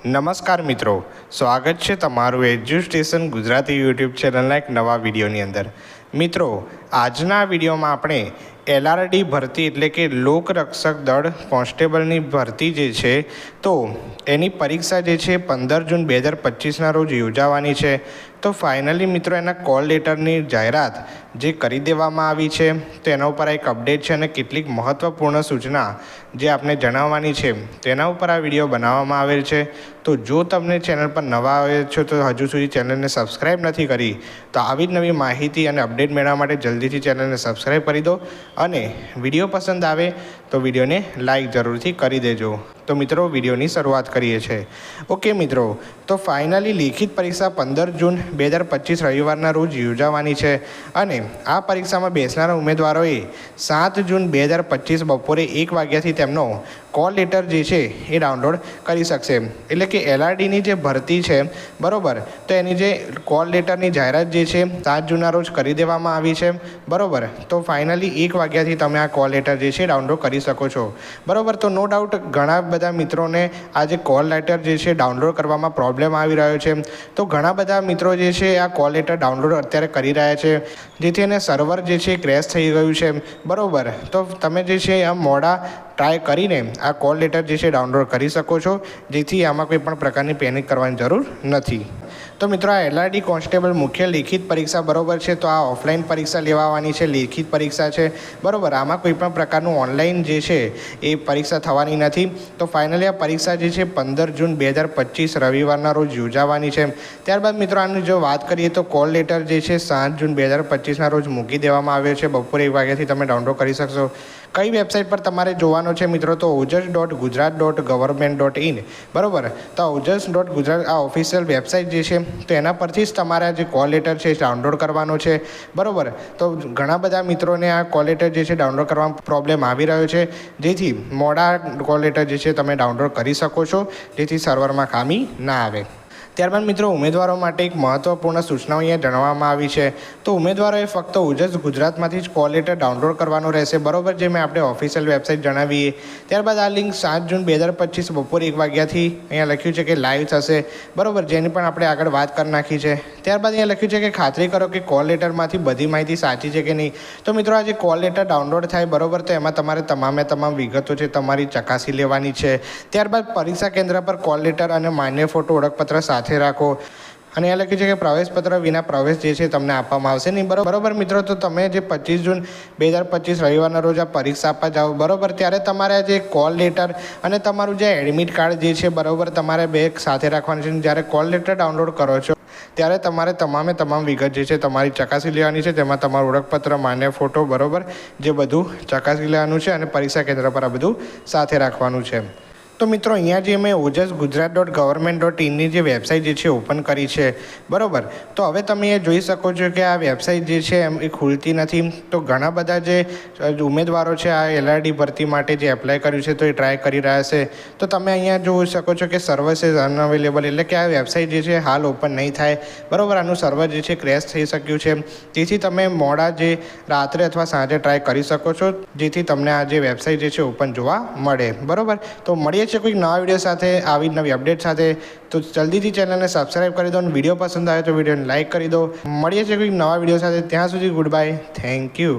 નમસ્કાર મિત્રો, સ્વાગત છે તમારું એજ્યુસ્ટેશન ગુજરાતી યુટ્યુબ ચેનલના એક નવા વિડીયોની અંદર। મિત્રો, આજના વિડીયોમાં આપણે એલઆરડી ભરતી એટલે કે લોકરક્ષક દળ કોન્સ્ટેબલની ભરતી જે છે તો એની પરીક્ષા જે છે 15 જૂન 2025ના રોજ યોજાવાની છે। તો ફાઇનલી મિત્રો એના કોલ લેટરની જાહેરાત જે કરી દેવામાં આવી છે તો એના ઉપર એક અપડેટ છે અને કેટલીક મહત્ત્વપૂર્ણ સૂચના જે આપને જણાવવાની છે તેના ઉપર આ વિડીયો બનાવવામાં આવેલ છે। તો જો તમને ચેનલ પર નવા આવે છો તો હજુ સુધી ચેનલને સબસ્ક્રાઈબ નથી કરી તો આવી જ નવી માહિતી અને અપડેટ મેળવવા માટે જલ્દીથી ચેનલને સબસ્ક્રાઈબ કરી દો અને વિડીયો પસંદ આવે તો વિડીયોને લાઈક જરૂરથી કરી દેજો। તો મિત્રો, વિડીયોની શરૂઆત કરીએ છીએ। ઓકે મિત્રો, તો ફાઇનલી લેખિત પરીક્ષા 15 જૂન 2025 રવિવારના રોજ યોજાવાની છે અને આ પરીક્ષામાં બેસનારા ઉમેદવારોએ 7 જૂન 2025 બપોરે 1 વાગ્યાથી તેમનો કોલ લેટર જે છે એ ડાઉનલોડ કરી શકશે। એટલે કે એલઆરડીની જે ભરતી છે બરાબર, તો એની જે કોલ લેટરની જાહેરાત જે છે 7 જૂનના રોજ કરી દેવામાં આવી છે બરાબર। તો ફાઇનલી 1 વાગ્યાથી તમે આ કોલ લેટર જે છે ડાઉનલોડ કરી શકો છો બરાબર। તો નો ડાઉટ ઘણા બધા મિત્રોને આ જે કોલ લેટર જે છે ડાઉનલોડ કરવામાં પ્રોબ્લેમ આવી રહ્યો છે। તો ઘણા બધા મિત્રો જે છે આ કોલ લેટર ડાઉનલોડ અત્યારે કરી રહ્યા છે જેથી એને સર્વર જે છે ક્રેશ થઈ ગયું છે બરાબર। તો તમે જે છે આ મોડા ટ્રાય કરીને આ કોલ લેટર જે છે ડાઉનલોડ કરી શકો છો જેથી આમાં કોઈ પણ પ્રકારની પેનિક કરવાની જરૂર નથી। તો મિત્રો, આ એલઆરડી કોન્સ્ટેબલ મુખ્ય લેખિત પરીક્ષા બરાબર છે, તો આ ઓફલાઈન પરીક્ષા લેવાની છે, લેખિત પરીક્ષા છે બરાબર। આમાં કોઈ પણ પ્રકારનું ઓનલાઈન જે છે એ પરીક્ષા થવાની નથી। તો ફાઇનલી આ પરીક્ષા જે છે 15 જૂન 2025 રવિવારના રોજ યોજાવાની છે। ત્યારબાદ મિત્રો, આની જો વાત કરીએ તો કોલ લેટર જે છે 7 જૂન 2025ના રોજ મૂકી દેવામાં આવ્યો છે। બપોરે 1 વાગ્યાથી તમે ડાઉનલોડ કરી શકશો। કઈ વેબસાઇટ પર તમારે જોવાનો છે મિત્રો, તો ojas.gujarat.government.in બરાબર। તો ojas.gujarat આ ઓફિશિયલ વેબસાઇટ જે છે તો એના પરથી જ તમારે જે કોલ લેટર છે ડાઉનલોડ કરવાનો છે બરાબર। તો ઘણા બધા મિત્રોને આ કોલ લેટર જે છે ડાઉનલોડ કરવામાં પ્રોબ્લેમ આવી રહ્યો છે જેથી મોડા કોલ લેટર જે છે તમે ડાઉનલોડ કરી શકો છો જેથી સર્વરમાં ખામી ના આવે। ત્યારબાદ મિત્રો, ઉમેદવારો માટે એક મહત્ત્વપૂર્ણ સૂચનાઓ અહીંયા જણાવવામાં આવી છે। તો ઉમેદવારોએ ફક્ત ઓજસ ગુજરાતમાંથી જ કોલ લેટર ડાઉનલોડ કરવાનો રહેશે બરાબર, જે મેં આપણે ઓફિશિયલ વેબસાઇટ જણાવીએ। ત્યારબાદ આ લિંક 7 જૂન 2025 બપોરે 1 વાગ્યાથી અહીંયા લખ્યું છે કે લાઈવ થશે બરાબર, જેની પણ આપણે આગળ વાત કરી નાખી છે। ત્યારબાદ અહીંયા લખ્યું છે કે ખાતરી કરો કે કોલ લેટરમાંથી બધી માહિતી સાચી છે કે નહીં। તો મિત્રો, આ જે કોલ લેટર ડાઉનલોડ થાય બરાબર, તો એમાં તમારે તમામ વિગતો છે તમારી ચકાસી લેવાની છે। ત્યારબાદ પરીક્ષા કેન્દ્ર પર કોલ લેટર અને માન્ય ફોટો ઓળખપત્ર સાથે રાખો અને એ લખ્યું છે કે પ્રવેશપત્ર વિના પ્રવેશ જે છે તમને આપવામાં આવશે નહીં બરાબર મિત્રો। તો તમે જે 25 જૂન 2025 રવિવારના રોજ આ પરીક્ષા આપવા જાઓ બરાબર, ત્યારે તમારે જે કોલ લેટર અને તમારું જે એડમિટ કાર્ડ જે છે બરાબર તમારે બે સાથે રાખવાનું છે। જ્યારે કોલ લેટર ડાઉનલોડ કરો છો ત્યારે તમારે તમામ વિગત જે છે તમારી ચકાસી લેવાની છે, તેમાં તમારું ઓળખપત્ર, માન્ય ફોટો બરાબર જે બધું ચકાસી લેવાનું છે અને પરીક્ષા કેન્દ્ર પર આ બધું સાથે રાખવાનું છે। તો મિત્રો, અહીંયા જે મેં ojas.gujarat.government.in જે વેબસાઇટ જે છે ઓપન કરી છે બરાબર, તો હવે તમે એ જોઈ શકો છો કે આ વેબસાઇટ જે છે એમ એ ખુલતી નથી। તો ઘણા બધા જે ઉમેદવારો છે આ એલઆરડી ભરતી માટે જે એપ્લાય કર્યું છે તો એ ટ્રાય કરી રહ્યા છે। તો તમે અહીંયા જોઈ શકો છો કે સર્વર ઇઝ અનઅવેલેબલ, એટલે કે આ વેબસાઇટ જે છે હાલ ઓપન નહીં થાય બરાબર। આનું સર્વર જે છે ક્રેશ થઈ શક્યું છે, તેથી તમે મોડા જે રાત્રે અથવા સાંજે ટ્રાય કરી શકો છો જેથી તમને આ જે વેબસાઇટ જે છે ઓપન જોવા મળે બરાબર। તો મળીએ કોઈક નવા વિડીયો સાથે, આવી નવી અપડેટ સાથે। તો જલ્દીથી ચેનલને સબસ્ક્રાઈબ કરી દો અને વિડીયો પસંદ આવે તો વિડીયોને લાઈક કરી દો। મળીએ છીએ કોઈક નવા વિડીયો સાથે, ત્યાં સુધી ગુડ બાય, થેન્ક યુ।